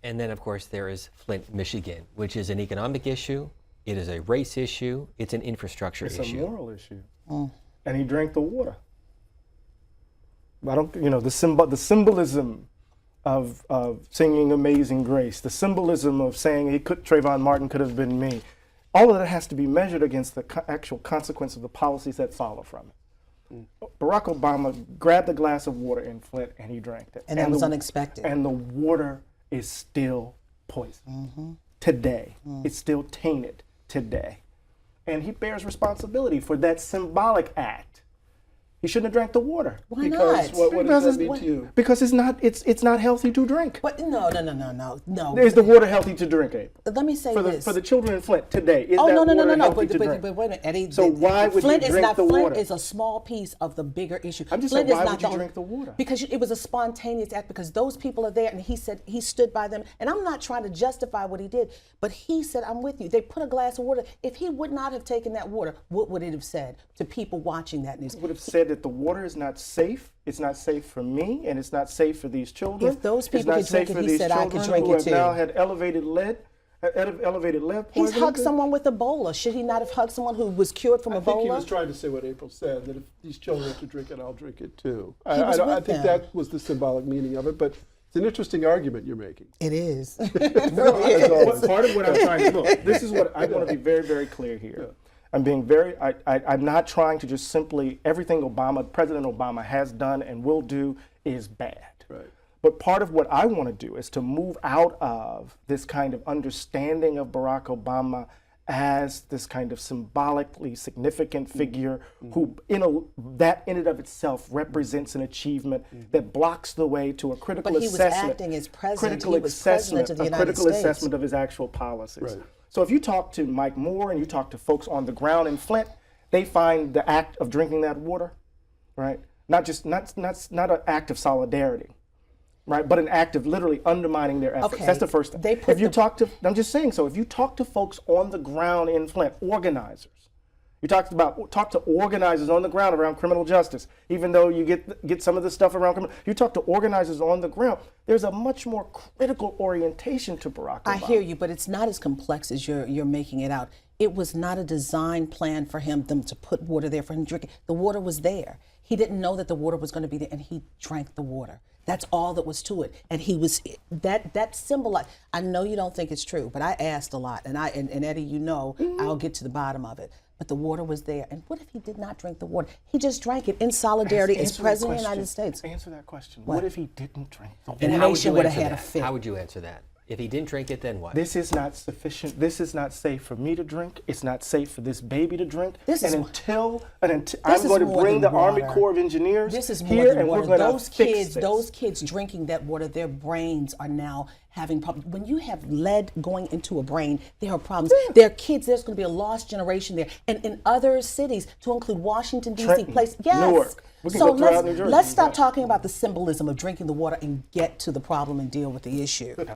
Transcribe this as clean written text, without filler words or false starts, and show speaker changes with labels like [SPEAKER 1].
[SPEAKER 1] And then, of course, there is Flint, Michigan, which is an economic issue. It is a race issue. It's an infrastructure issue.
[SPEAKER 2] It's a moral issue. And he drank the water. I don't, the symbolism of singing Amazing Grace, the symbolism of saying Trayvon Martin could have been me. All of that has to be measured against the actual consequence of the policies that follow from it. Barack Obama grabbed a glass of water in Flint and he drank it.
[SPEAKER 3] And that was unexpected.
[SPEAKER 2] And the water is still poison today. It's still tainted today. And he bears responsibility for that symbolic act. He shouldn't have drank the water.
[SPEAKER 3] Why
[SPEAKER 4] Because
[SPEAKER 3] not?
[SPEAKER 4] what does that mean to you?
[SPEAKER 2] Because it's not healthy to drink.
[SPEAKER 3] But no.
[SPEAKER 2] Is the water healthy to drink, April?
[SPEAKER 3] Let me say
[SPEAKER 2] For the children in Flint today, is
[SPEAKER 3] Oh,
[SPEAKER 2] that
[SPEAKER 3] no.
[SPEAKER 2] water healthy
[SPEAKER 3] But
[SPEAKER 2] to drink?
[SPEAKER 3] wait a minute, Eddie.
[SPEAKER 2] So why would
[SPEAKER 3] Flint
[SPEAKER 2] you
[SPEAKER 3] is
[SPEAKER 2] drink
[SPEAKER 3] not,
[SPEAKER 2] the
[SPEAKER 3] Flint
[SPEAKER 2] water?
[SPEAKER 3] is a small piece of the bigger issue.
[SPEAKER 2] I'm just
[SPEAKER 3] Flint
[SPEAKER 2] saying,
[SPEAKER 3] is
[SPEAKER 2] why
[SPEAKER 3] not
[SPEAKER 2] would you
[SPEAKER 3] the
[SPEAKER 2] drink the water?
[SPEAKER 3] Because it was a spontaneous act, because those people are there, and he said he stood by them. And I'm not trying to justify what he did, but he said, I'm with you. They put a glass of water. If he would not have taken that water, what would it have said to people watching that news?
[SPEAKER 2] It would have said that the water is not safe. It's not safe for me, and it's not safe for these children.
[SPEAKER 3] If those people could drink it, he said I could drink
[SPEAKER 2] who
[SPEAKER 3] it
[SPEAKER 2] have
[SPEAKER 3] too.
[SPEAKER 2] now had elevated lead poisoning.
[SPEAKER 3] He's hugged someone with Ebola. Should he not have hugged someone who was cured from
[SPEAKER 4] I
[SPEAKER 3] Ebola?
[SPEAKER 4] think he was trying to say what April said, that if these children have to drink it, I'll drink it too.
[SPEAKER 3] He was
[SPEAKER 4] I
[SPEAKER 3] with
[SPEAKER 4] think
[SPEAKER 3] them.
[SPEAKER 4] that was the symbolic meaning of it, but it's an interesting argument you're making.
[SPEAKER 3] It is.
[SPEAKER 2] Part of what I'm trying to look. This is what I want to be very, very clear here. I'm being very. I'm not trying to just simply everything President Obama has done and will do is bad.
[SPEAKER 4] Right.
[SPEAKER 2] But part of what I want to do is to move out of this kind of understanding of Barack Obama as this kind of symbolically significant figure who, that in and of itself represents an achievement that blocks the way to a critical
[SPEAKER 3] But he was
[SPEAKER 2] assessment.
[SPEAKER 3] acting as president.
[SPEAKER 2] Critical
[SPEAKER 3] He was
[SPEAKER 2] assessment
[SPEAKER 3] president of the
[SPEAKER 2] a
[SPEAKER 3] United
[SPEAKER 2] critical
[SPEAKER 3] States.
[SPEAKER 2] assessment of his actual policies.
[SPEAKER 4] Right.
[SPEAKER 2] So if you talk to Mike Moore and you talk to folks on the ground in Flint, they find the act of drinking that water, right? Not an act of solidarity, right? But an act of literally undermining their efforts.
[SPEAKER 3] Okay.
[SPEAKER 2] That's the first thing. I'm just saying, so if you talk to folks on the ground in Flint, organizers, you talk to organizers on the ground around criminal justice, even though you get some of the stuff around criminal, you talk to organizers on the ground, there's a much more critical orientation to Barack Obama.
[SPEAKER 3] I hear you, but it's not as complex as you're making it out. It was not a design plan for them to put water there for him to drink it. The water was there. He didn't know that the water was going to be there, and he drank the water. That's all that was to it. And he was that symbolized. I know you don't think it's true, but I asked a lot, and Eddie, I'll get to the bottom of it. But the water was there. And what if he did not drink the water? He just drank it in solidarity as president of the United States.
[SPEAKER 2] Answer that question. What if he didn't drink the water?
[SPEAKER 3] And the nation would have had a fit.
[SPEAKER 1] How would you answer that? If he didn't drink it, then what?
[SPEAKER 2] This is not sufficient. This is not safe for me to drink. It's not safe for this baby to drink. Until I'm going to bring the Army Corps of Engineers here, and we're going to fix this.
[SPEAKER 3] Those kids drinking that water, their brains are now having problems. When you have lead going into a brain, there are problems. There are kids. There's going to be a lost generation there, and in other cities, to include Washington D.C. place. Yes.
[SPEAKER 2] Newark. We can
[SPEAKER 3] So
[SPEAKER 2] go throughout New Jersey.
[SPEAKER 3] let's stop talking about the symbolism of drinking the water and get to the problem and deal with the issue.